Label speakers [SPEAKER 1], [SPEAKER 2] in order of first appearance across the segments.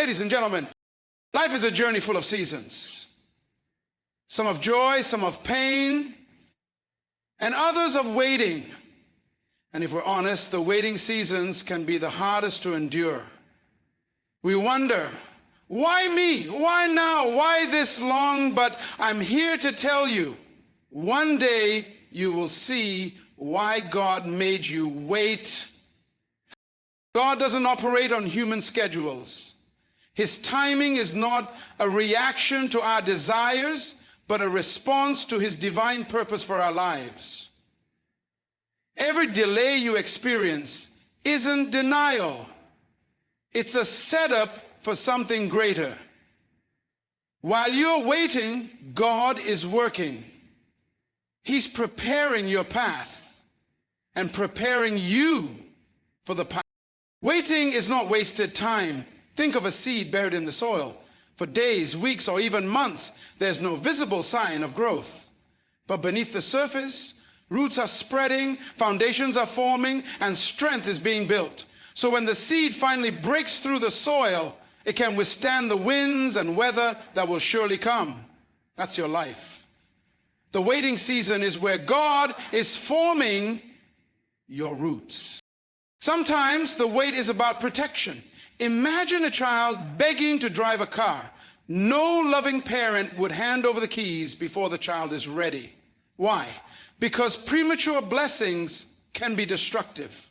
[SPEAKER 1] Ladies and gentlemen, life is a journey full of seasons. Some of joy, some of pain, and others of waiting. And if we're honest, the waiting seasons can be the hardest to endure. We wonder, why me? Why now? Why this long? But I'm here to tell you, one day you will see why God made you wait. God doesn't operate on human schedules. His timing is not a reaction to our desires, but a response to his divine purpose for our lives. Every delay you experience isn't denial. It's a setup for something greater. While you're waiting, God is working. He's preparing your path and preparing you for the path. Waiting is not wasted time. Think of a seed buried in the soil. For days, weeks, or even months, there's no visible sign of growth. But beneath the surface, roots are spreading, foundations are forming, and strength is being built. So when the seed finally breaks through the soil, it can withstand the winds and weather that will surely come. That's your life. The waiting season is where God is forming your roots. Sometimes the wait is about protection. Imagine a child begging to drive a car. No loving parent would hand over the keys before the child is ready. Why? Because premature blessings can be destructive.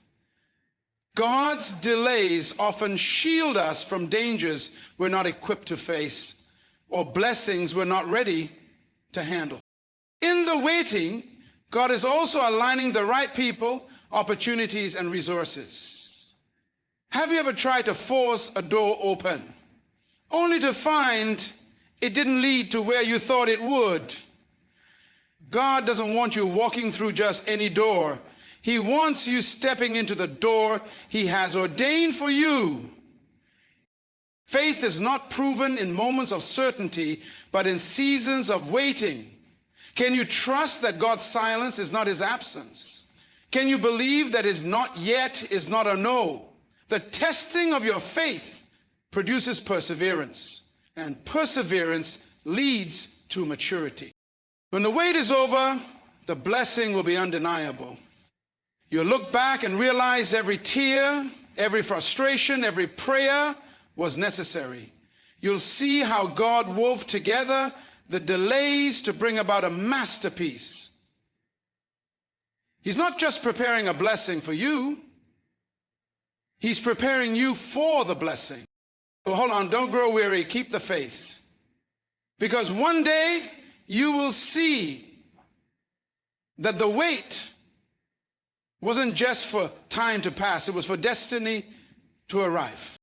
[SPEAKER 1] God's delays often shield us from dangers we're not equipped to face or blessings we're not ready to handle. In the waiting, God is also aligning the right people, opportunities, and resources. Have you ever tried to force a door open, only to find it didn't lead to where you thought it would? God doesn't want you walking through just any door. He wants you stepping into the door he has ordained for you. Faith is not proven in moments of certainty, but in seasons of waiting. Can you trust that God's silence is not his absence? Can you believe that his not yet is not a no? The testing of your faith produces perseverance, and perseverance leads to maturity. When the wait is over, the blessing will be undeniable. You'll look back and realize every tear, every frustration, every prayer was necessary. You'll see how God wove together the delays to bring about a masterpiece. He's not just preparing a blessing for you. He's preparing you for the blessing. So hold on, don't grow weary, keep the faith. Because one day you will see that the wait wasn't just for time to pass, it was for destiny to arrive.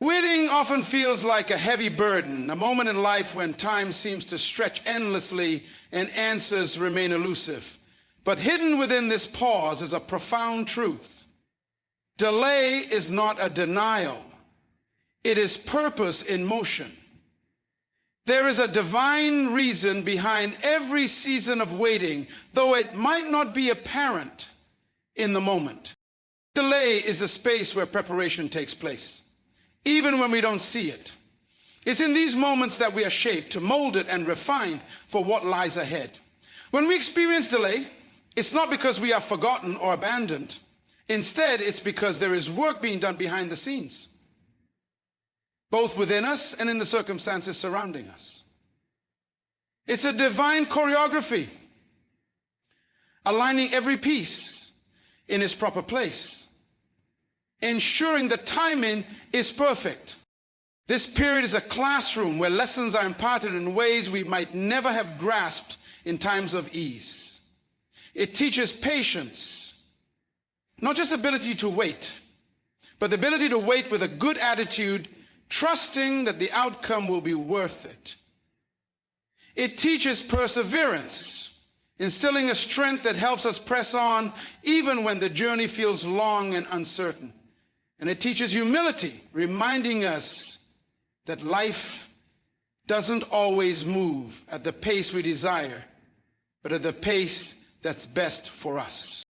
[SPEAKER 1] Waiting often feels like a heavy burden, a moment in life when time seems to stretch endlessly and answers remain elusive. But hidden within this pause is a profound truth. Delay is not a denial. It is purpose in motion. There is a divine reason behind every season of waiting, though it might not be apparent in the moment. Delay is the space where preparation takes place, even when we don't see it. It's in these moments that we are shaped, molded, and refined for what lies ahead. When we experience delay, it's not because we are forgotten or abandoned. Instead, it's because there is work being done behind the scenes, both within us and in the circumstances surrounding us. It's a divine choreography, aligning every piece in its proper place, ensuring the timing is perfect. This period is a classroom where lessons are imparted in ways we might never have grasped in times of ease. It teaches patience, not just ability to wait, but the ability to wait with a good attitude, trusting that the outcome will be worth it. It teaches perseverance, instilling a strength that helps us press on even when the journey feels long and uncertain. And it teaches humility, reminding us that life doesn't always move at the pace we desire, but at the pace that's best for us.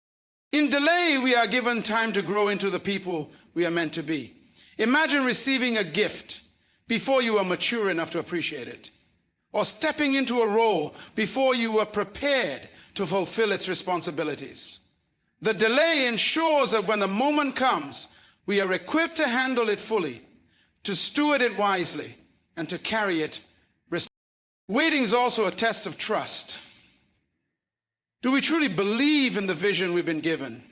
[SPEAKER 1] In delay, we are given time to grow into the people we are meant to be. Imagine receiving a gift, before you were mature enough to appreciate it, or stepping into a role before you were prepared to fulfill its responsibilities. The delay ensures that when the moment comes, we are equipped to handle it fully, to steward it wisely, and to carry it responsibly. Waiting is also a test of trust. Do we truly believe in the vision we've been given?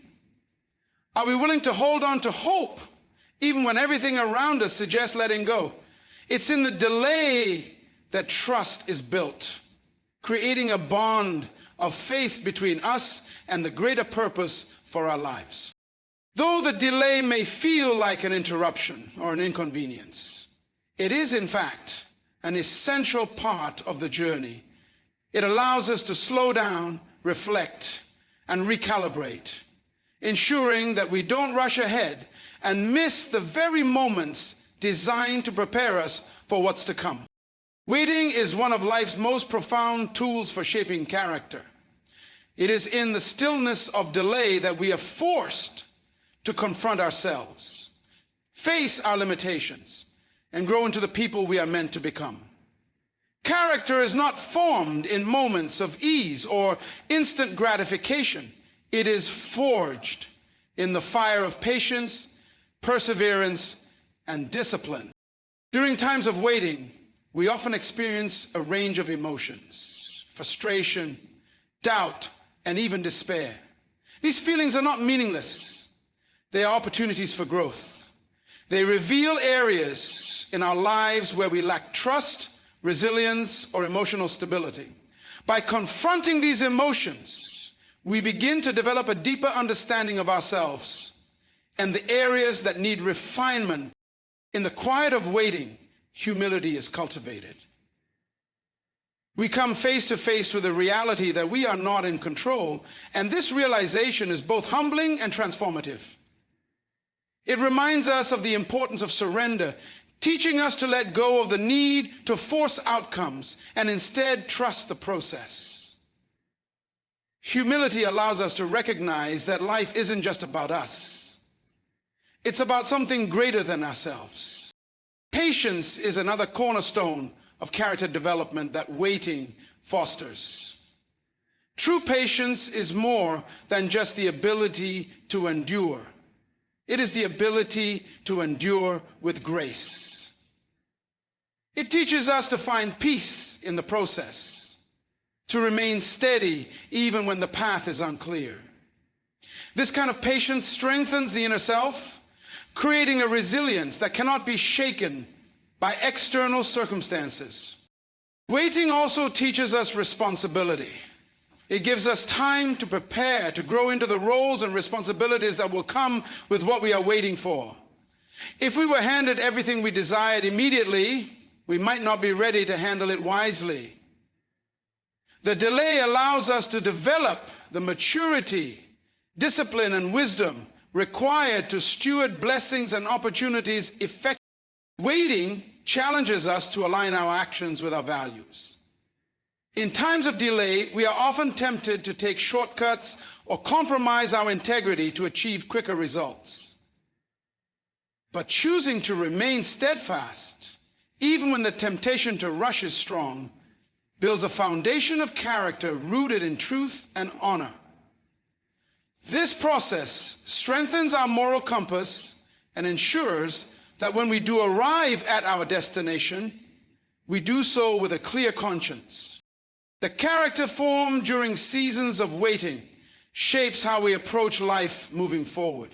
[SPEAKER 1] Are we willing to hold on to hope, even when everything around us suggests letting go? It's in the delay that trust is built, creating a bond of faith between us and the greater purpose for our lives. Though the delay may feel like an interruption or an inconvenience, it is in fact an essential part of the journey. It allows us to slow down, reflect, and recalibrate, ensuring that we don't rush ahead and miss the very moments designed to prepare us for what's to come. Waiting is one of life's most profound tools for shaping character. It is in the stillness of delay that we are forced to confront ourselves, face our limitations, and grow into the people we are meant to become. Character is not formed in moments of ease or instant gratification. It is forged in the fire of patience, perseverance, and discipline. During times of waiting, we often experience a range of emotions: frustration, doubt, and even despair. These feelings are not meaningless. They are opportunities for growth. They reveal areas in our lives where we lack trust, resilience, or emotional stability. By confronting these emotions, we begin to develop a deeper understanding of ourselves and the areas that need refinement. In the quiet of waiting, humility is cultivated. We come face to face with the reality that we are not in control, and this realization is both humbling and transformative. It reminds us of the importance of surrender, teaching us to let go of the need to force outcomes and instead trust the process. Humility allows us to recognize that life isn't just about us. It's about something greater than ourselves. Patience is another cornerstone of character development that waiting fosters. True patience is more than just the ability to endure. It is the ability to endure with grace. It teaches us to find peace in the process, to remain steady even when the path is unclear. This kind of patience strengthens the inner self, creating a resilience that cannot be shaken by external circumstances. Waiting also teaches us responsibility. It gives us time to prepare, to grow into the roles and responsibilities that will come with what we are waiting for. If we were handed everything we desired immediately, we might not be ready to handle it wisely. The delay allows us to develop the maturity, discipline, and wisdom required to steward blessings and opportunities effectively. Waiting challenges us to align our actions with our values. In times of delay, we are often tempted to take shortcuts or compromise our integrity to achieve quicker results. But choosing to remain steadfast, even when the temptation to rush is strong, builds a foundation of character rooted in truth and honor. This process strengthens our moral compass and ensures that when we do arrive at our destination, we do so with a clear conscience. The character formed during seasons of waiting shapes how we approach life moving forward.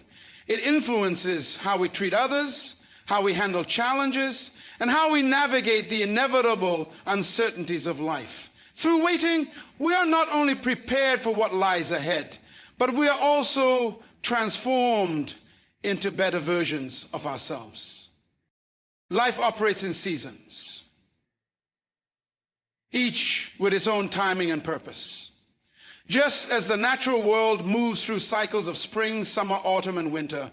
[SPEAKER 1] It influences how we treat others, how we handle challenges, and how we navigate the inevitable uncertainties of life. Through waiting, we are not only prepared for what lies ahead, but we are also transformed into better versions of ourselves. Life operates in seasons, each with its own timing and purpose. Just as the natural world moves through cycles of spring, summer, autumn, and winter,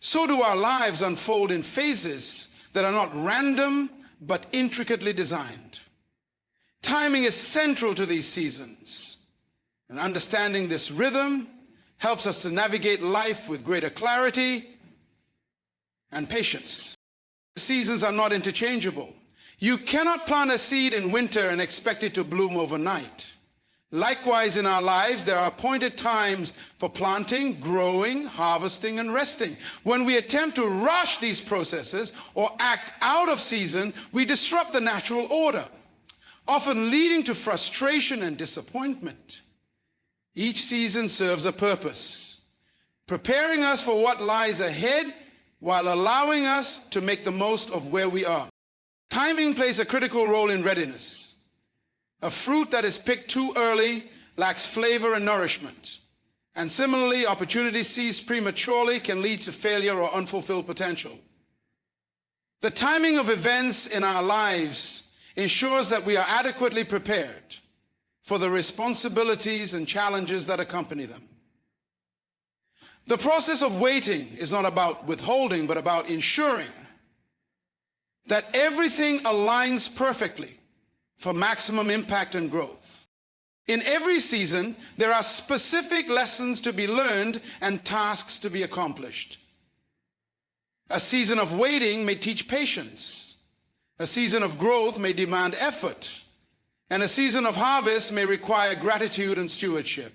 [SPEAKER 1] so do our lives unfold in phases that are not random, but intricately designed. Timing is central to these seasons, and understanding this rhythm helps us to navigate life with greater clarity and patience. Seasons are not interchangeable. You cannot plant a seed in winter and expect it to bloom overnight. Likewise, in our lives, there are appointed times for planting, growing, harvesting, and resting. When we attempt to rush these processes or act out of season, we disrupt the natural order, often leading to frustration and disappointment. Each season serves a purpose, preparing us for what lies ahead while allowing us to make the most of where we are. Timing plays a critical role in readiness. A fruit that is picked too early lacks flavor and nourishment. And similarly, opportunity seized prematurely can lead to failure or unfulfilled potential. The timing of events in our lives ensures that we are adequately prepared for the responsibilities and challenges that accompany them. The process of waiting is not about withholding, but about ensuring that everything aligns perfectly for maximum impact and growth. In every season, there are specific lessons to be learned and tasks to be accomplished. A season of waiting may teach patience. A season of growth may demand effort. And a season of harvest may require gratitude and stewardship.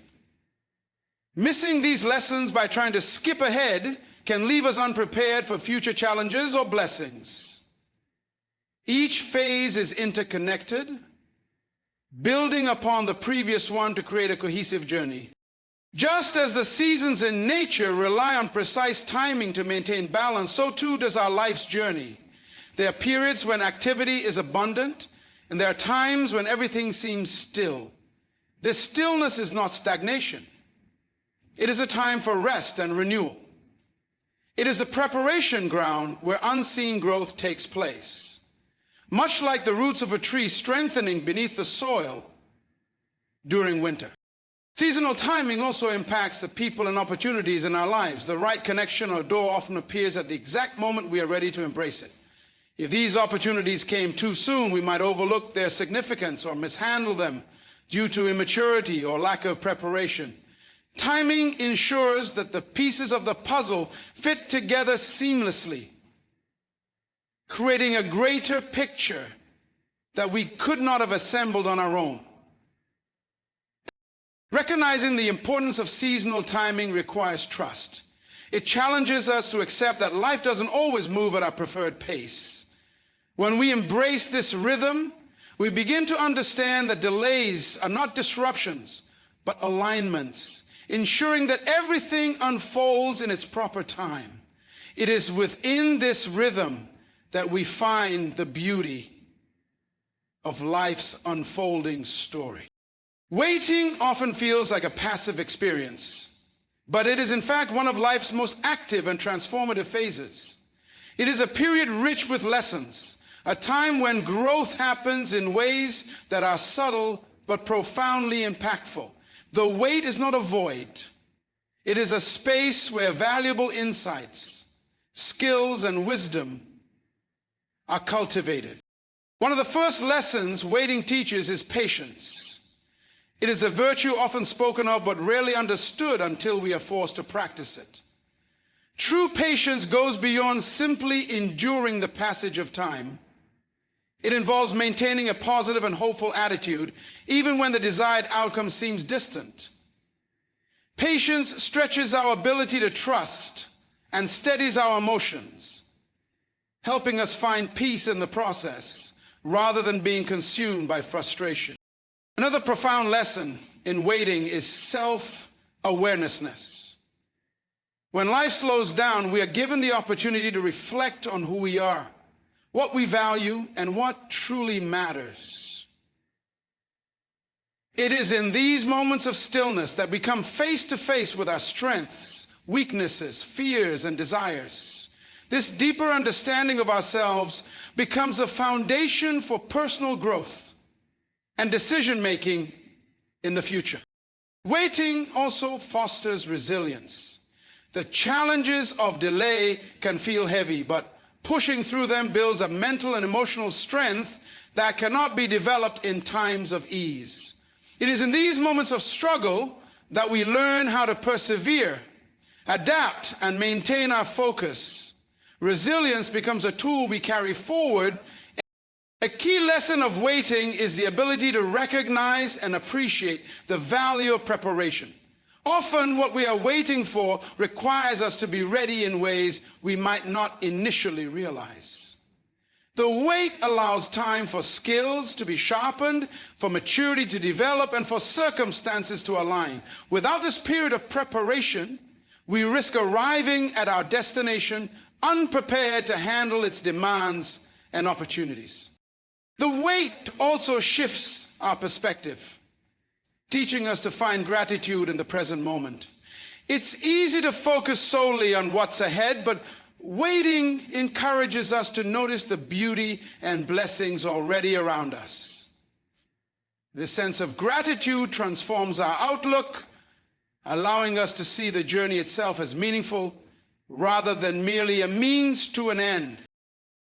[SPEAKER 1] Missing these lessons by trying to skip ahead can leave us unprepared for future challenges or blessings. Each phase is interconnected, building upon the previous one to create a cohesive journey. Just as the seasons in nature rely on precise timing to maintain balance, so too does our life's journey. There are periods when activity is abundant, and there are times when everything seems still. This stillness is not stagnation. It is a time for rest and renewal. It is the preparation ground where unseen growth takes place. Much like the roots of a tree strengthening beneath the soil during winter. Seasonal timing also impacts the people and opportunities in our lives. The right connection or door often appears at the exact moment we are ready to embrace it. If these opportunities came too soon, we might overlook their significance or mishandle them due to immaturity or lack of preparation. Timing ensures that the pieces of the puzzle fit together seamlessly, creating a greater picture that we could not have assembled on our own. Recognizing the importance of seasonal timing requires trust. It challenges us to accept that life doesn't always move at our preferred pace. When we embrace this rhythm, we begin to understand that delays are not disruptions, but alignments, ensuring that everything unfolds in its proper time. It is within this rhythm that we find the beauty of life's unfolding story. Waiting often feels like a passive experience, but it is in fact one of life's most active and transformative phases. It is a period rich with lessons, a time when growth happens in ways that are subtle but profoundly impactful. The wait is not a void. It is a space where valuable insights, skills, and wisdom are cultivated. One of the first lessons waiting teaches is patience. It is a virtue often spoken of but rarely understood until we are forced to practice it. True patience goes beyond simply enduring the passage of time. It involves maintaining a positive and hopeful attitude, even when the desired outcome seems distant. Patience stretches our ability to trust and steadies our emotions, helping us find peace in the process rather than being consumed by frustration. Another profound lesson in waiting is self-awareness. When life slows down, we are given the opportunity to reflect on who we are, what we value, and what truly matters. It is in these moments of stillness that we come face to face with our strengths, weaknesses, fears, and desires. This deeper understanding of ourselves becomes a foundation for personal growth and decision-making in the future. Waiting also fosters resilience. The challenges of delay can feel heavy, but pushing through them builds a mental and emotional strength that cannot be developed in times of ease. It is in these moments of struggle that we learn how to persevere, adapt, and maintain our focus, Resilience becomes a tool we carry forward. A key lesson of waiting is the ability to recognize and appreciate the value of preparation. Often what we are waiting for requires us to be ready in ways we might not initially realize. The wait allows time for skills to be sharpened, for maturity to develop, and for circumstances to align. Without this period of preparation, we risk arriving at our destination unprepared to handle its demands and opportunities. The wait also shifts our perspective, teaching us to find gratitude in the present moment. It's easy to focus solely on what's ahead, but waiting encourages us to notice the beauty and blessings already around us. This sense of gratitude transforms our outlook, allowing us to see the journey itself as meaningful rather than merely a means to an end.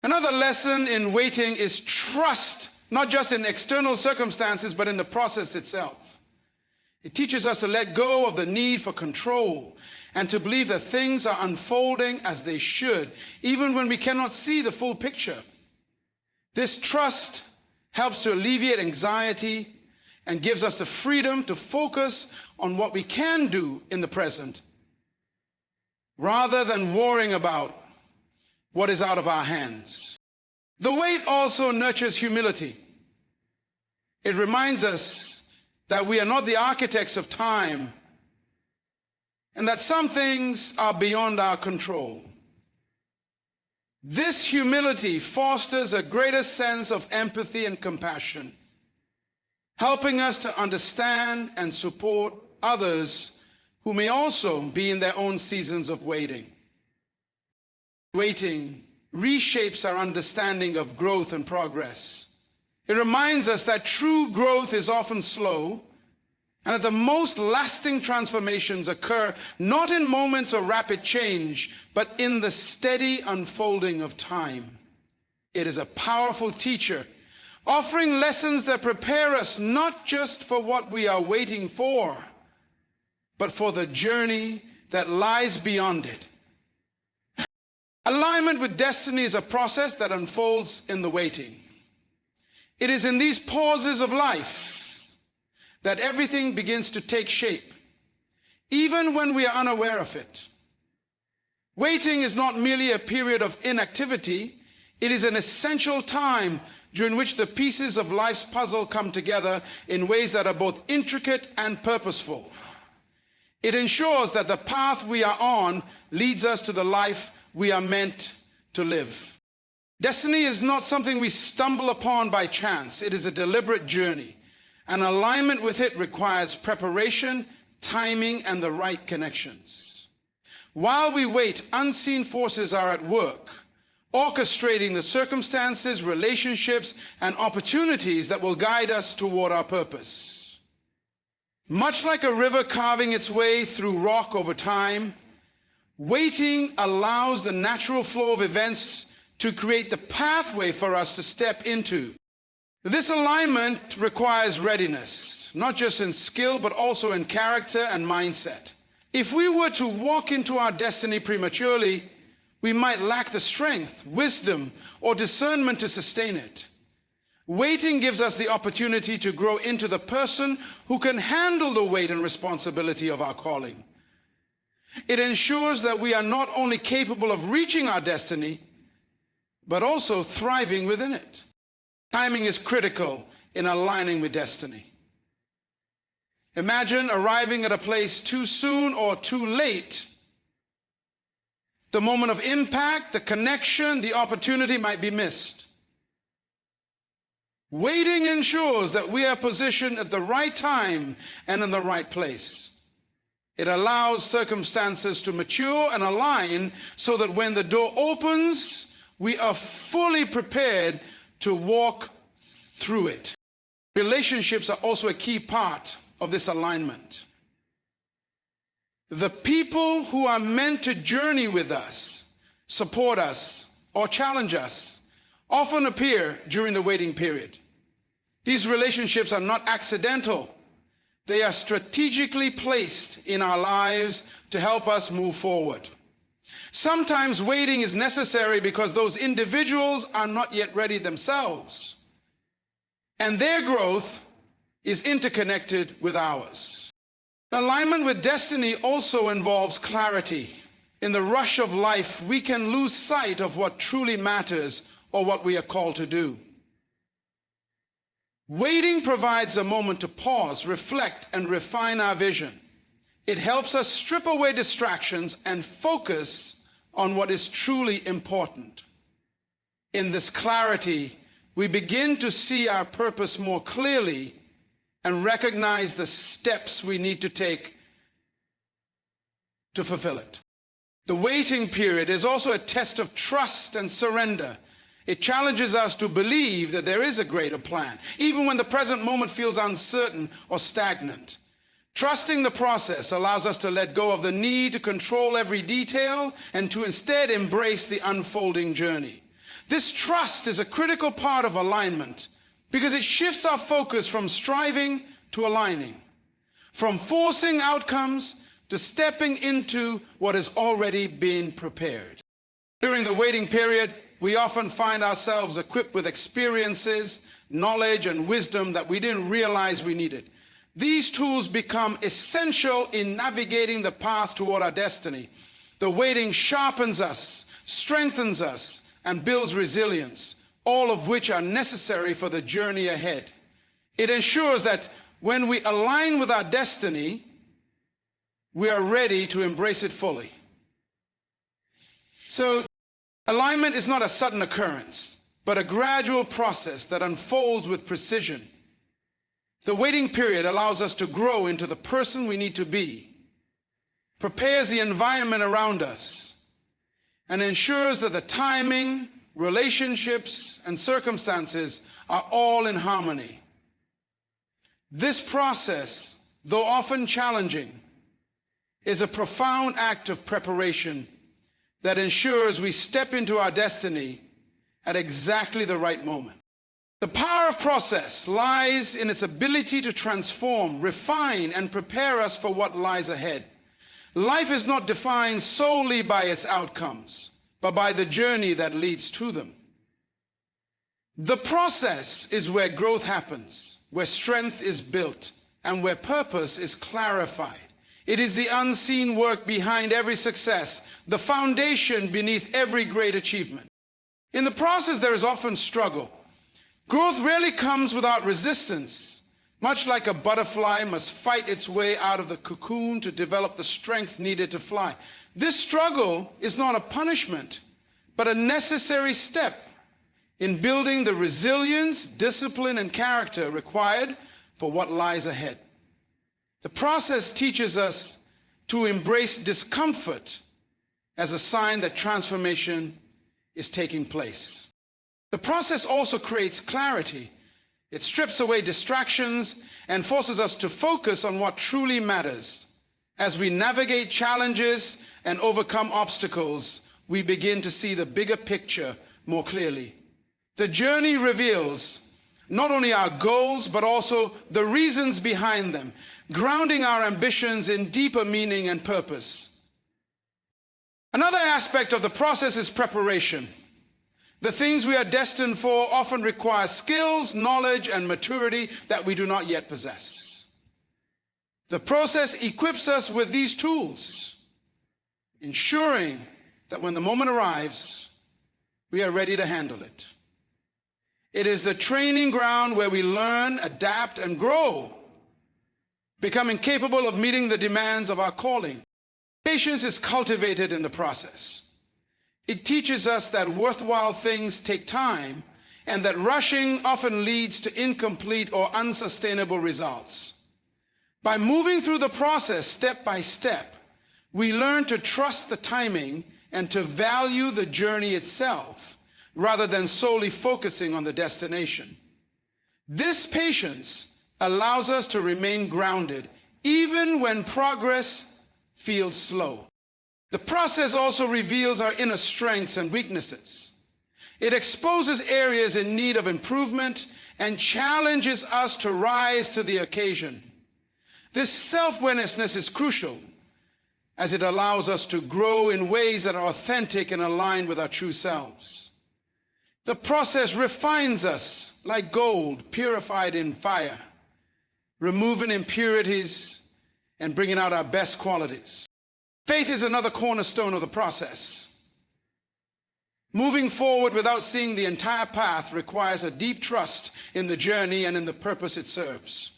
[SPEAKER 1] Another lesson in waiting is trust, not just in external circumstances, but in the process itself. It teaches us to let go of the need for control and to believe that things are unfolding as they should, even when we cannot see the full picture. This trust helps to alleviate anxiety and gives us the freedom to focus on what we can do in the present, rather than worrying about what is out of our hands. The wait also nurtures humility. It reminds us that we are not the architects of time and that some things are beyond our control. This humility fosters a greater sense of empathy and compassion, helping us to understand and support others who may also be in their own seasons of waiting. Waiting reshapes our understanding of growth and progress. It reminds us that true growth is often slow, and that the most lasting transformations occur not in moments of rapid change, but in the steady unfolding of time. It is a powerful teacher, offering lessons that prepare us not just for what we are waiting for, but for the journey that lies beyond it. Alignment with destiny is a process that unfolds in the waiting. It is in these pauses of life that everything begins to take shape, even when we are unaware of it. Waiting is not merely a period of inactivity, it is an essential time during which the pieces of life's puzzle come together in ways that are both intricate and purposeful. It ensures that the path we are on leads us to the life we are meant to live. Destiny is not something we stumble upon by chance. It is a deliberate journey. And alignment with it requires preparation, timing, and the right connections. While we wait, unseen forces are at work, orchestrating the circumstances, relationships, and opportunities that will guide us toward our purpose. Much like a river carving its way through rock over time, waiting allows the natural flow of events to create the pathway for us to step into. This alignment requires readiness, not just in skill, but also in character and mindset. If we were to walk into our destiny prematurely, we might lack the strength, wisdom, or discernment to sustain it. Waiting gives us the opportunity to grow into the person who can handle the weight and responsibility of our calling. It ensures that we are not only capable of reaching our destiny, but also thriving within it. Timing is critical in aligning with destiny. Imagine arriving at a place too soon or too late. The moment of impact, the connection, the opportunity might be missed. Waiting ensures that we are positioned at the right time and in the right place. It allows circumstances to mature and align so that when the door opens, we are fully prepared to walk through it. Relationships are also a key part of this alignment. The people who are meant to journey with us, support us, or challenge us often appear during the waiting period. These relationships are not accidental. They are strategically placed in our lives to help us move forward. Sometimes waiting is necessary because those individuals are not yet ready themselves, and their growth is interconnected with ours. Alignment with destiny also involves clarity. In the rush of life, we can lose sight of what truly matters or what we are called to do. Waiting provides a moment to pause, reflect, and refine our vision. It helps us strip away distractions and focus on what is truly important. In this clarity, we begin to see our purpose more clearly and recognize the steps we need to take to fulfill it. The waiting period is also a test of trust and surrender. It challenges us to believe that there is a greater plan, even when the present moment feels uncertain or stagnant. Trusting the process allows us to let go of the need to control every detail and to instead embrace the unfolding journey. This trust is a critical part of alignment because it shifts our focus from striving to aligning, from forcing outcomes to stepping into what has already been prepared. During the waiting period, we often find ourselves equipped with experiences, knowledge, and wisdom that we didn't realize we needed. These tools become essential in navigating the path toward our destiny. The waiting sharpens us, strengthens us, and builds resilience, all of which are necessary for the journey ahead. It ensures that when we align with our destiny, we are ready to embrace it fully. So, alignment is not a sudden occurrence, but a gradual process that unfolds with precision. The waiting period allows us to grow into the person we need to be, prepares the environment around us, and ensures that the timing, relationships, and circumstances are all in harmony. This process, though often challenging, is a profound act of preparation that ensures we step into our destiny at exactly the right moment. The power of process lies in its ability to transform, refine, and prepare us for what lies ahead. Life is not defined solely by its outcomes, but by the journey that leads to them. The process is where growth happens, where strength is built, and where purpose is clarified. It is the unseen work behind every success, the foundation beneath every great achievement. In the process, there is often struggle. Growth rarely comes without resistance. Much like a butterfly must fight its way out of the cocoon to develop the strength needed to fly. This struggle is not a punishment, but a necessary step in building the resilience, discipline, and character required for what lies ahead. The process teaches us to embrace discomfort as a sign that transformation is taking place. The process also creates clarity. It strips away distractions and forces us to focus on what truly matters. As we navigate challenges and overcome obstacles, we begin to see the bigger picture more clearly. The journey reveals not only our goals, but also the reasons behind them, grounding our ambitions in deeper meaning and purpose. Another aspect of the process is preparation. The things we are destined for often require skills, knowledge, and maturity that we do not yet possess. The process equips us with these tools, ensuring that when the moment arrives, we are ready to handle it. It is the training ground where we learn, adapt, and grow, becoming capable of meeting the demands of our calling. Patience is cultivated in the process. It teaches us that worthwhile things take time and that rushing often leads to incomplete or unsustainable results. By moving through the process step by step, we learn to trust the timing and to value the journey itself rather than solely focusing on the destination. This patience allows us to remain grounded even when progress feels slow. The process also reveals our inner strengths and weaknesses. It exposes areas in need of improvement and challenges us to rise to the occasion. This self-awareness is crucial, as it allows us to grow in ways that are authentic and aligned with our true selves. The process refines us like gold purified in fire, removing impurities and bringing out our best qualities. Faith is another cornerstone of the process. Moving forward without seeing the entire path requires a deep trust in the journey and in the purpose it serves.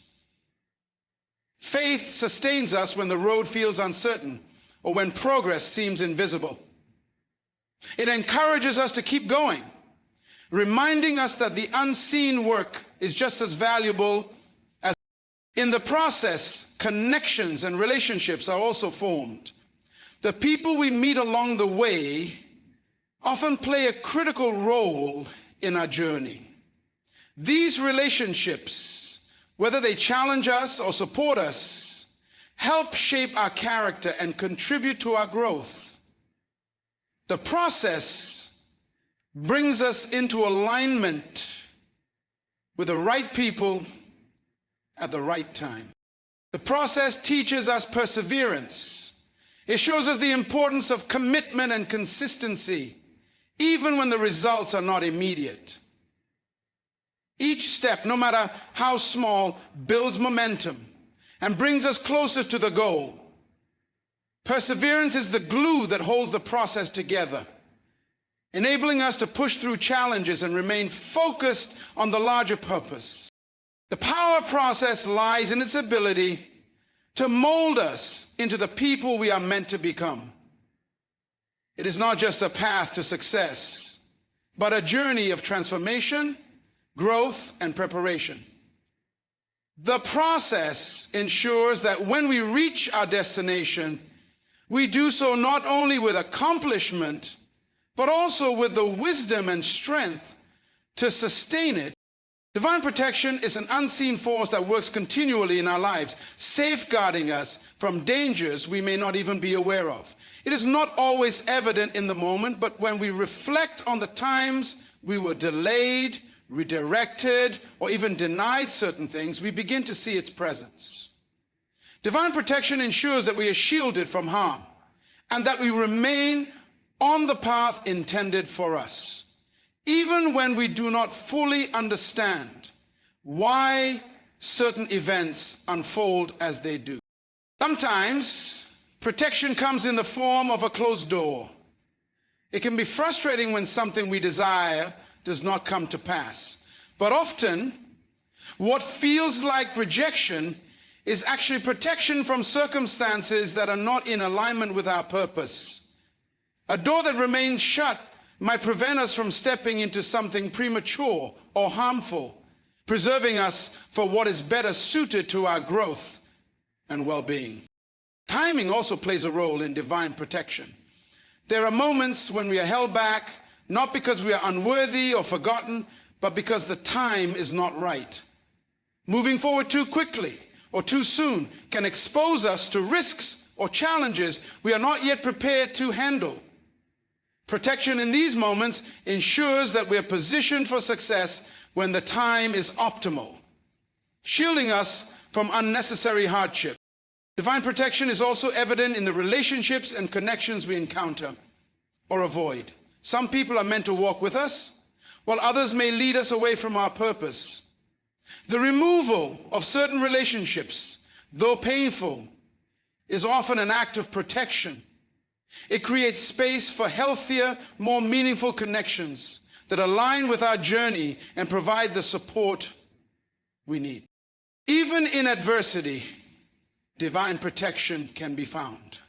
[SPEAKER 1] Faith sustains us when the road feels uncertain or when progress seems invisible. It encourages us to keep going, reminding us that the unseen work is just as valuable as. In the process, connections and relationships are also formed. The people we meet along the way often play a critical role in our journey. These relationships, whether they challenge us or support us, help shape our character and contribute to our growth. The process brings us into alignment with the right people at the right time. The process teaches us perseverance. It shows us the importance of commitment and consistency, even when the results are not immediate. Each step, no matter how small, builds momentum and brings us closer to the goal. Perseverance is the glue that holds the process together, enabling us to push through challenges and remain focused on the larger purpose. The power process lies in its ability to mold us into the people we are meant to become. It is not just a path to success, but a journey of transformation, growth, and preparation. The process ensures that when we reach our destination, we do so not only with accomplishment, but also with the wisdom and strength to sustain it. Divine protection is an unseen force that works continually in our lives, safeguarding us from dangers we may not even be aware of. It is not always evident in the moment, but when we reflect on the times we were delayed, redirected, or even denied certain things, we begin to see its presence. Divine protection ensures that we are shielded from harm and that we remain on the path intended for us, even when we do not fully understand why certain events unfold as they do. Sometimes protection comes in the form of a closed door. It can be frustrating when something we desire does not come to pass. But often, what feels like rejection is actually protection from circumstances that are not in alignment with our purpose. A door that remains shut might prevent us from stepping into something premature or harmful, preserving us for what is better suited to our growth and well-being. Timing also plays a role in divine protection. There are moments when we are held back, not because we are unworthy or forgotten, but because the time is not right. Moving forward too quickly or too soon can expose us to risks or challenges we are not yet prepared to handle. Protection in these moments ensures that we are positioned for success when the time is optimal, shielding us from unnecessary hardship. Divine protection is also evident in the relationships and connections we encounter or avoid. Some people are meant to walk with us, while others may lead us away from our purpose. The removal of certain relationships, though painful, is often an act of protection. It creates space for healthier, more meaningful connections that align with our journey and provide the support we need. Even in adversity, divine protection can be found.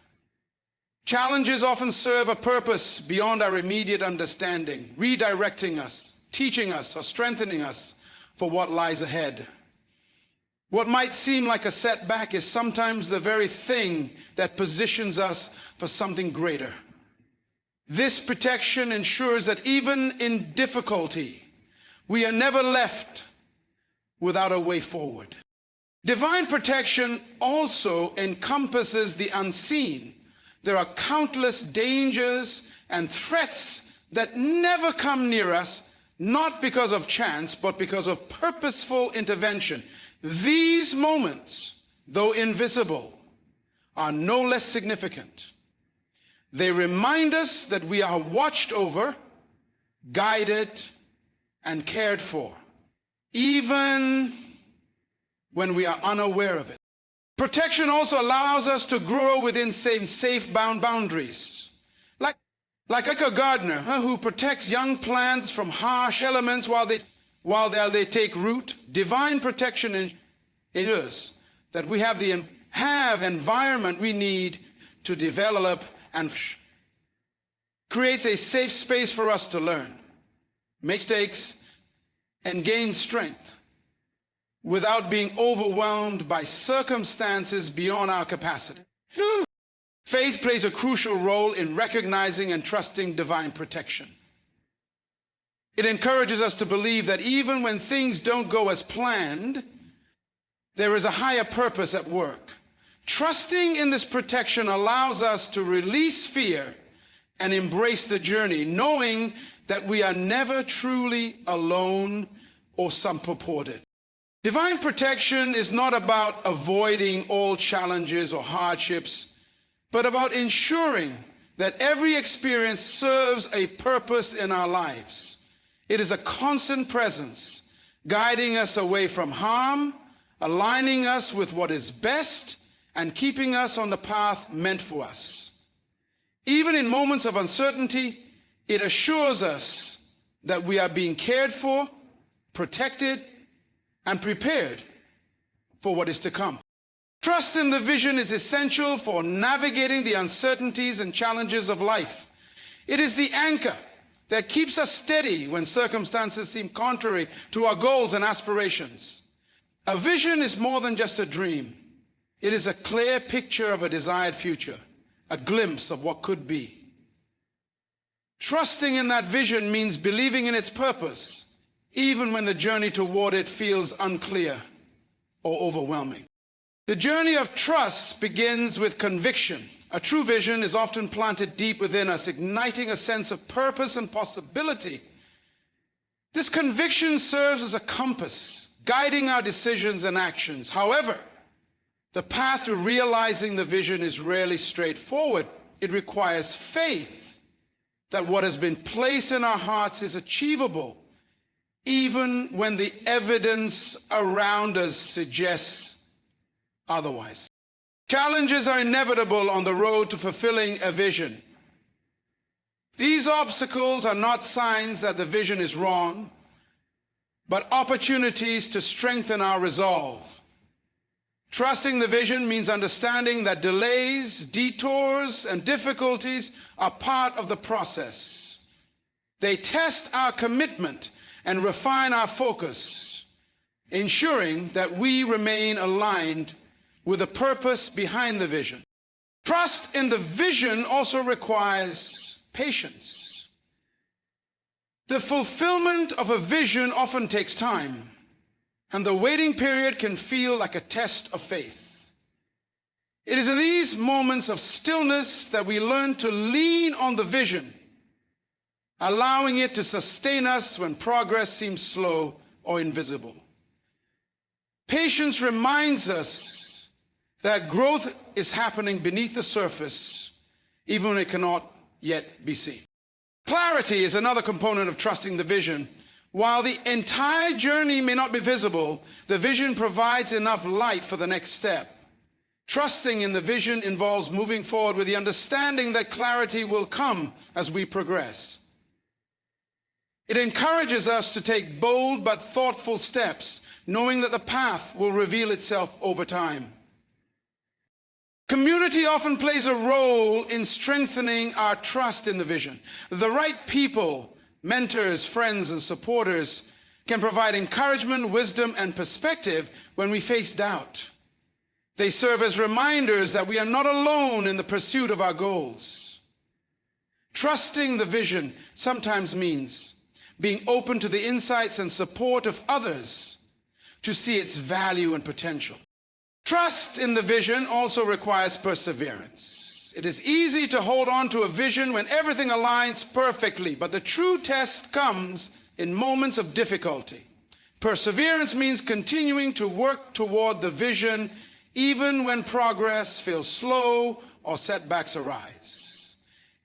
[SPEAKER 1] Challenges often serve a purpose beyond our immediate understanding, redirecting us, teaching us, or strengthening us for what lies ahead. What might seem like a setback is sometimes the very thing that positions us for something greater. This protection ensures that even in difficulty, we are never left without a way forward. Divine protection also encompasses the unseen. There are countless dangers and threats that never come near us, not because of chance, but because of purposeful intervention. These moments, though invisible, are no less significant. They remind us that we are watched over, guided, and cared for, even when we are unaware of it. Protection also allows us to grow within safe boundaries. Like a gardener who protects young plants from harsh elements while they take root. Divine protection ensures that we have the environment we need to develop and creates a safe space for us to learn, make mistakes, and gain strength without being overwhelmed by circumstances beyond our capacity. Faith plays a crucial role in recognizing and trusting divine protection. It encourages us to believe that even when things don't go as planned, there is a higher purpose at work. Trusting in this protection allows us to release fear and embrace the journey, knowing that we are never truly alone or self-supported. Divine protection is not about avoiding all challenges or hardships, but about ensuring that every experience serves a purpose in our lives. It is a constant presence, guiding us away from harm, aligning us with what is best, and keeping us on the path meant for us. Even in moments of uncertainty, it assures us that we are being cared for, protected, and prepared for what is to come. Trust in the vision is essential for navigating the uncertainties and challenges of life. It is the anchor that keeps us steady when circumstances seem contrary to our goals and aspirations. A vision is more than just a dream. It is a clear picture of a desired future, a glimpse of what could be. Trusting in that vision means believing in its purpose, even when the journey toward it feels unclear or overwhelming. The journey of trust begins with conviction. A true vision is often planted deep within us, igniting a sense of purpose and possibility. This conviction serves as a compass, guiding our decisions and actions. However, the path to realizing the vision is rarely straightforward. It requires faith that what has been placed in our hearts is achievable, even when the evidence around us suggests otherwise. Challenges are inevitable on the road to fulfilling a vision. These obstacles are not signs that the vision is wrong, but opportunities to strengthen our resolve. Trusting the vision means understanding that delays, detours, and difficulties are part of the process. They test our commitment and refine our focus, ensuring that we remain aligned with the purpose behind the vision. Trust in the vision also requires patience. The fulfillment of a vision often takes time, and the waiting period can feel like a test of faith. It is in these moments of stillness that we learn to lean on the vision, allowing it to sustain us when progress seems slow or invisible. Patience reminds us that growth is happening beneath the surface, even when it cannot yet be seen. Clarity is another component of trusting the vision. While the entire journey may not be visible, the vision provides enough light for the next step. Trusting in the vision involves moving forward with the understanding that clarity will come as we progress. It encourages us to take bold but thoughtful steps, knowing that the path will reveal itself over time. Community often plays a role in strengthening our trust in the vision. The right people, mentors, friends, and supporters can provide encouragement, wisdom, and perspective when we face doubt. They serve as reminders that we are not alone in the pursuit of our goals. Trusting the vision sometimes means being open to the insights and support of others to see its value and potential. Trust in the vision also requires perseverance. It is easy to hold on to a vision when everything aligns perfectly, but the true test comes in moments of difficulty. Perseverance means continuing to work toward the vision even when progress feels slow or setbacks arise.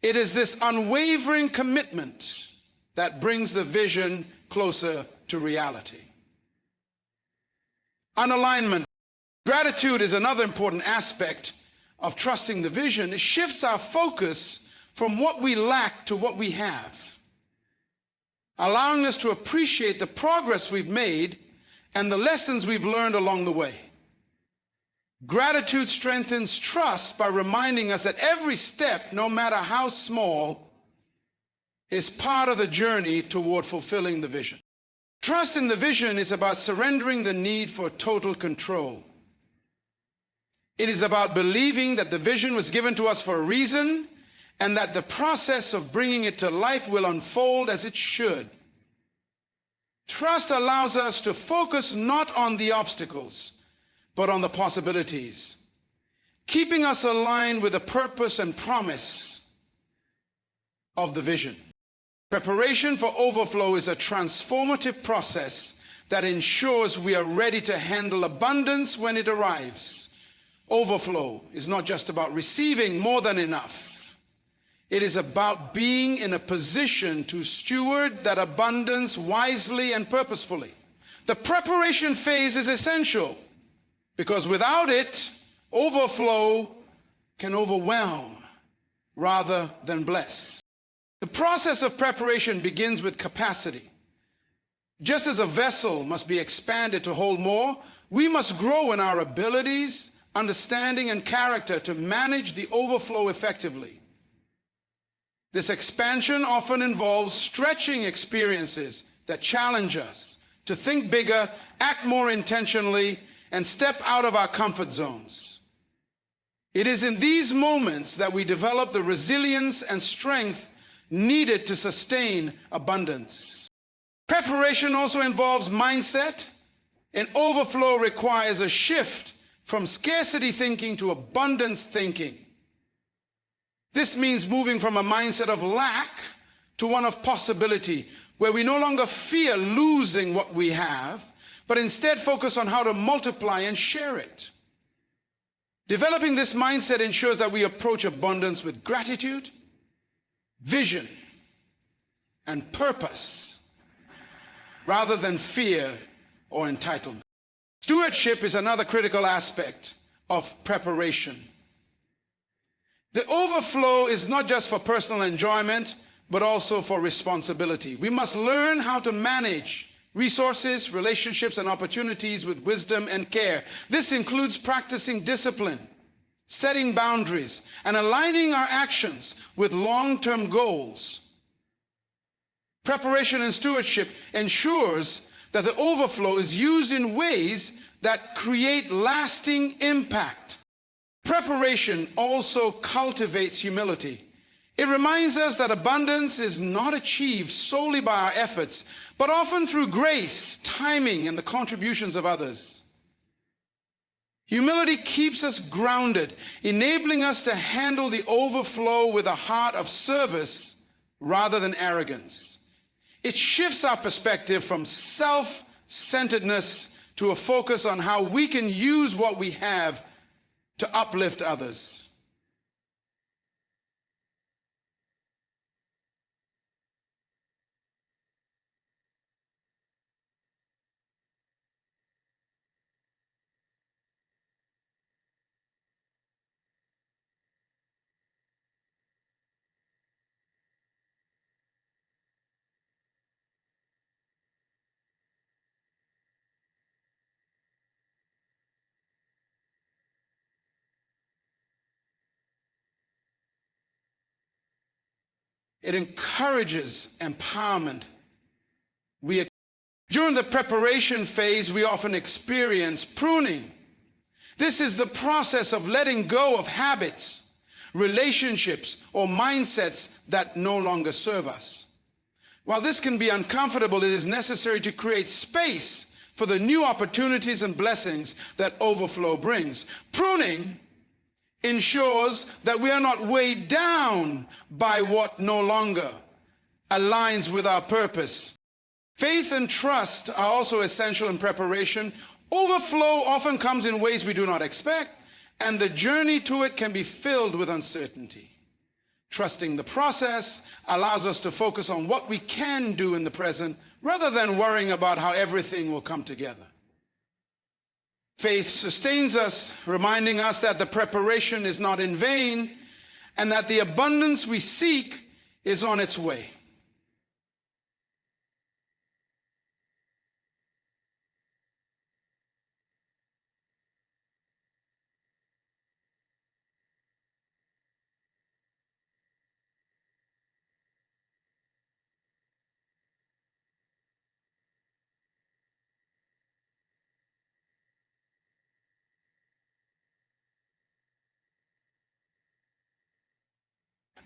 [SPEAKER 1] It is this unwavering commitment that brings the vision closer to reality. Unalignment. Gratitude is another important aspect of trusting the vision. It shifts our focus from what we lack to what we have, allowing us to appreciate the progress we've made and the lessons we've learned along the way. Gratitude strengthens trust by reminding us that every step, no matter how small, is part of the journey toward fulfilling the vision. Trust in the vision is about surrendering the need for total control. It is about believing that the vision was given to us for a reason and that the process of bringing it to life will unfold as it should. Trust allows us to focus not on the obstacles, but on the possibilities, keeping us aligned with the purpose and promise of the vision. Preparation for overflow is a transformative process that ensures we are ready to handle abundance when it arrives. Overflow is not just about receiving more than enough. It is about being in a position to steward that abundance wisely and purposefully. The preparation phase is essential because without it, overflow can overwhelm rather than bless. The process of preparation begins with capacity. Just as a vessel must be expanded to hold more, we must grow in our abilities, understanding, and character to manage the overflow effectively. This expansion often involves stretching experiences that challenge us to think bigger, act more intentionally, and step out of our comfort zones. It is in these moments that we develop the resilience and strength needed to sustain abundance. Preparation also involves mindset, and overflow requires a shift from scarcity thinking to abundance thinking. This means moving from a mindset of lack to one of possibility, where we no longer fear losing what we have, but instead focus on how to multiply and share it. Developing this mindset ensures that we approach abundance with gratitude, vision, and purpose, rather than fear or entitlement. Stewardship is another critical aspect of preparation. The overflow is not just for personal enjoyment, but also for responsibility. We must learn how to manage resources, relationships, and opportunities with wisdom and care. This includes practicing discipline, setting boundaries, and aligning our actions with long-term goals. Preparation and stewardship ensures that the overflow is used in ways that create lasting impact. Preparation also cultivates humility. It reminds us that abundance is not achieved solely by our efforts, but often through grace, timing, and the contributions of others. Humility keeps us grounded, enabling us to handle the overflow with a heart of service rather than arrogance. It shifts our perspective from self-centeredness to a focus on how we can use what we have to uplift others. It encourages empowerment. During the preparation phase, we often experience pruning. This is the process of letting go of habits, relationships, or mindsets that no longer serve us. While this can be uncomfortable, it is necessary to create space for the new opportunities and blessings that overflow brings. Pruning ensures that we are not weighed down by what no longer aligns with our purpose. Faith and trust are also essential in preparation. Overflow often comes in ways we do not expect, and the journey to it can be filled with uncertainty. Trusting the process allows us to focus on what we can do in the present rather than worrying about how everything will come together. Faith sustains us, reminding us that the preparation is not in vain and that the abundance we seek is on its way.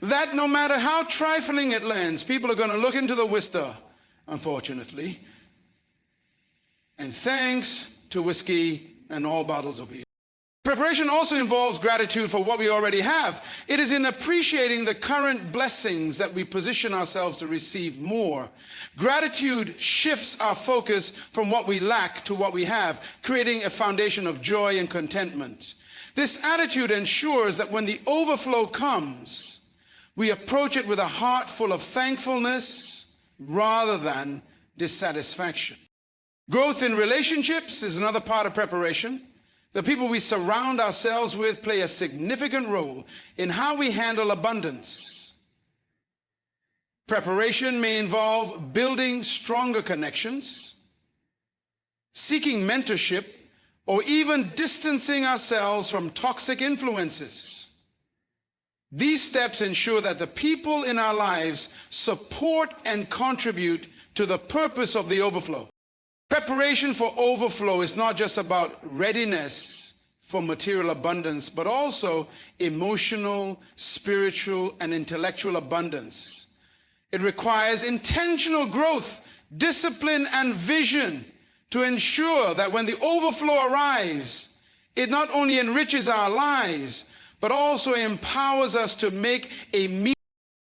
[SPEAKER 1] That no matter how trifling it lands, people are going to look into the whisker, unfortunately. And thanks to whiskey and all bottles of beer. Preparation also involves gratitude for what we already have. It is in appreciating the current blessings that we position ourselves to receive more. Gratitude shifts our focus from what we lack to what we have, creating a foundation of joy and contentment. This attitude ensures that when the overflow comes, we approach it with a heart full of thankfulness rather than dissatisfaction. Growth in relationships is another part of preparation. The people we surround ourselves with play a significant role in how we handle abundance. Preparation may involve building stronger connections, seeking mentorship, or even distancing ourselves from toxic influences. These steps ensure that the people in our lives support and contribute to the purpose of the overflow. Preparation for overflow is not just about readiness for material abundance, but also emotional, spiritual, and intellectual abundance. It requires intentional growth, discipline, and vision to ensure that when the overflow arrives, it not only enriches our lives, but also empowers us to make a meaning.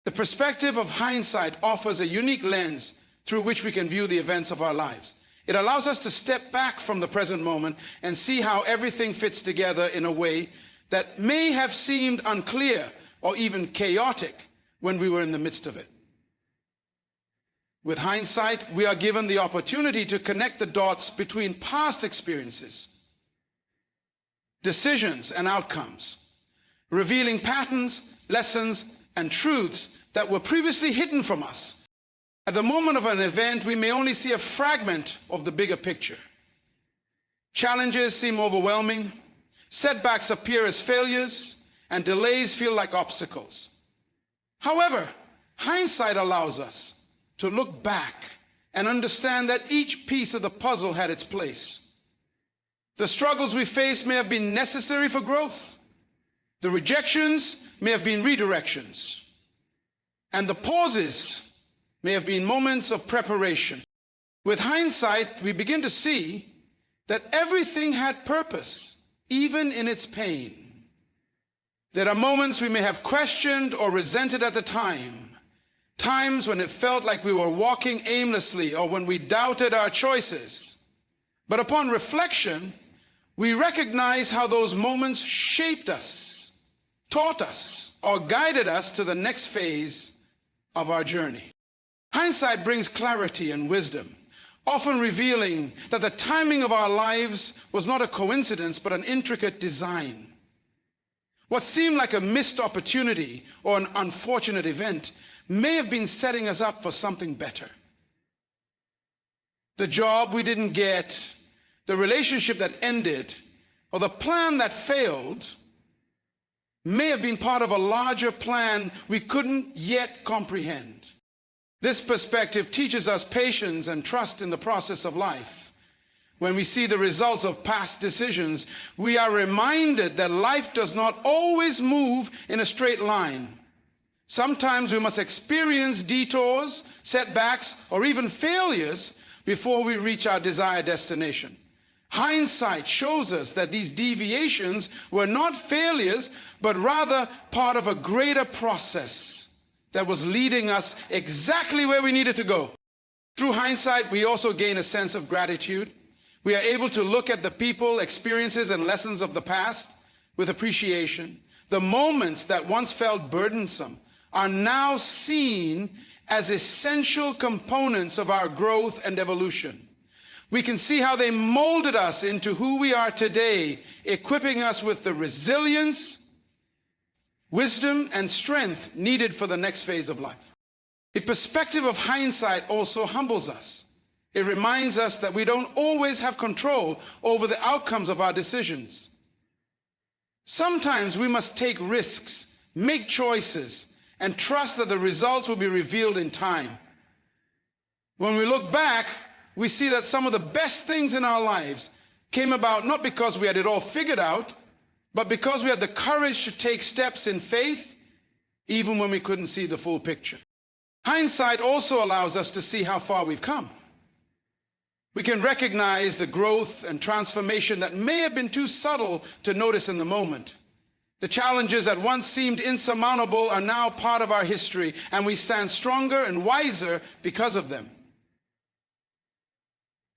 [SPEAKER 1] The perspective of hindsight offers a unique lens through which we can view the events of our lives. It allows us to step back from the present moment and see how everything fits together in a way that may have seemed unclear or even chaotic when we were in the midst of it. With hindsight, we are given the opportunity to connect the dots between past experiences, decisions, and outcomes, revealing patterns, lessons, and truths that were previously hidden from us. At the moment of an event, we may only see a fragment of the bigger picture. Challenges seem overwhelming, setbacks appear as failures, and delays feel like obstacles. However, hindsight allows us to look back and understand that each piece of the puzzle had its place. The struggles we face may have been necessary for growth. The rejections may have been redirections. And the pauses may have been moments of preparation. With hindsight, we begin to see that everything had purpose, even in its pain. There are moments we may have questioned or resented at the time, times when it felt like we were walking aimlessly or when we doubted our choices. But upon reflection, we recognize how those moments shaped us, taught us, or guided us to the next phase of our journey. Hindsight brings clarity and wisdom, often revealing that the timing of our lives was not a coincidence, but an intricate design. What seemed like a missed opportunity or an unfortunate event may have been setting us up for something better. The job we didn't get, the relationship that ended, or the plan that failed may have been part of a larger plan we couldn't yet comprehend. This perspective teaches us patience and trust in the process of life. When we see the results of past decisions, we are reminded that life does not always move in a straight line. Sometimes we must experience detours, setbacks, or even failures before we reach our desired destination. Hindsight shows us that these deviations were not failures, but rather part of a greater process that was leading us exactly where we needed to go. Through hindsight, we also gain a sense of gratitude. We are able to look at the people, experiences, and lessons of the past with appreciation. The moments that once felt burdensome are now seen as essential components of our growth and evolution. We can see how they molded us into who we are today, equipping us with the resilience, wisdom, and strength needed for the next phase of life. The perspective of hindsight also humbles us. It reminds us that we don't always have control over the outcomes of our decisions. Sometimes we must take risks, make choices, and trust that the results will be revealed in time. When we look back, we see that some of the best things in our lives came about not because we had it all figured out, but because we had the courage to take steps in faith, even when we couldn't see the full picture. Hindsight also allows us to see how far we've come. We can recognize the growth and transformation that may have been too subtle to notice in the moment. The challenges that once seemed insurmountable are now part of our history, and we stand stronger and wiser because of them.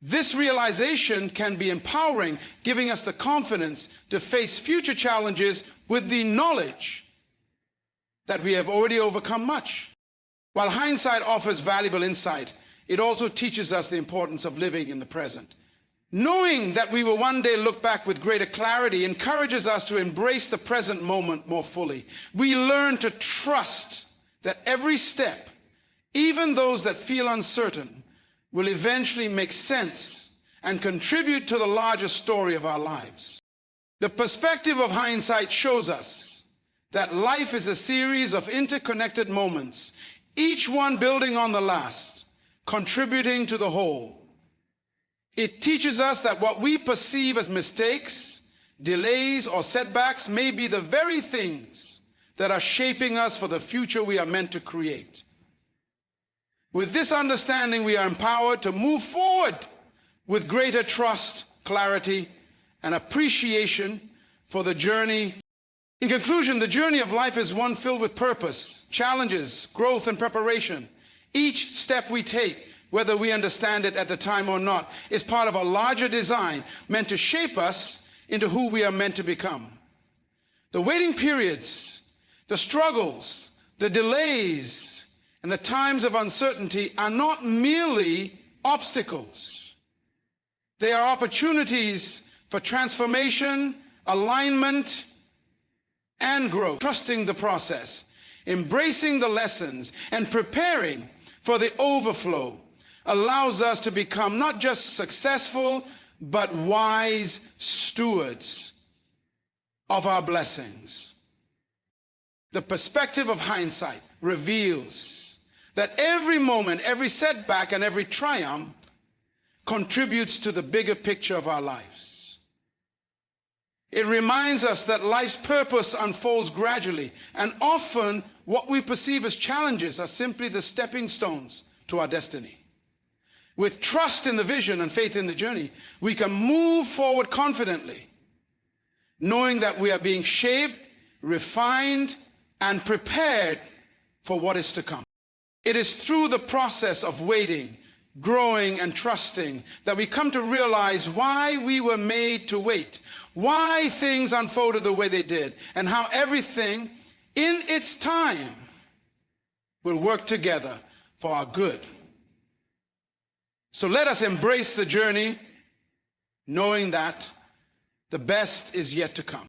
[SPEAKER 1] This realization can be empowering, giving us the confidence to face future challenges with the knowledge that we have already overcome much. While hindsight offers valuable insight, it also teaches us the importance of living in the present. Knowing that we will one day look back with greater clarity encourages us to embrace the present moment more fully. We learn to trust that every step, even those that feel uncertain, will eventually make sense and contribute to the larger story of our lives. The perspective of hindsight shows us that life is a series of interconnected moments, each one building on the last, contributing to the whole. It teaches us that what we perceive as mistakes, delays, or setbacks may be the very things that are shaping us for the future we are meant to create. With this understanding, we are empowered to move forward with greater trust, clarity, and appreciation for the journey. In conclusion, the journey of life is one filled with purpose, challenges, growth, and preparation. Each step we take, whether we understand it at the time or not, is part of a larger design meant to shape us into who we are meant to become. The waiting periods, the struggles, the delays, and the times of uncertainty are not merely obstacles. They are opportunities for transformation, alignment, and growth. Trusting the process, embracing the lessons, and preparing for the overflow allows us to become not just successful, but wise stewards of our blessings. The perspective of hindsight reveals that every moment, every setback, and every triumph contributes to the bigger picture of our lives. It reminds us that life's purpose unfolds gradually, and often what we perceive as challenges are simply the stepping stones to our destiny. With trust in the vision and faith in the journey, we can move forward confidently, knowing that we are being shaped, refined, and prepared for what is to come. It is through the process of waiting, growing, and trusting that we come to realize why we were made to wait, why things unfolded the way they did, and how everything in its time will work together for our good. So let us embrace the journey, knowing that the best is yet to come.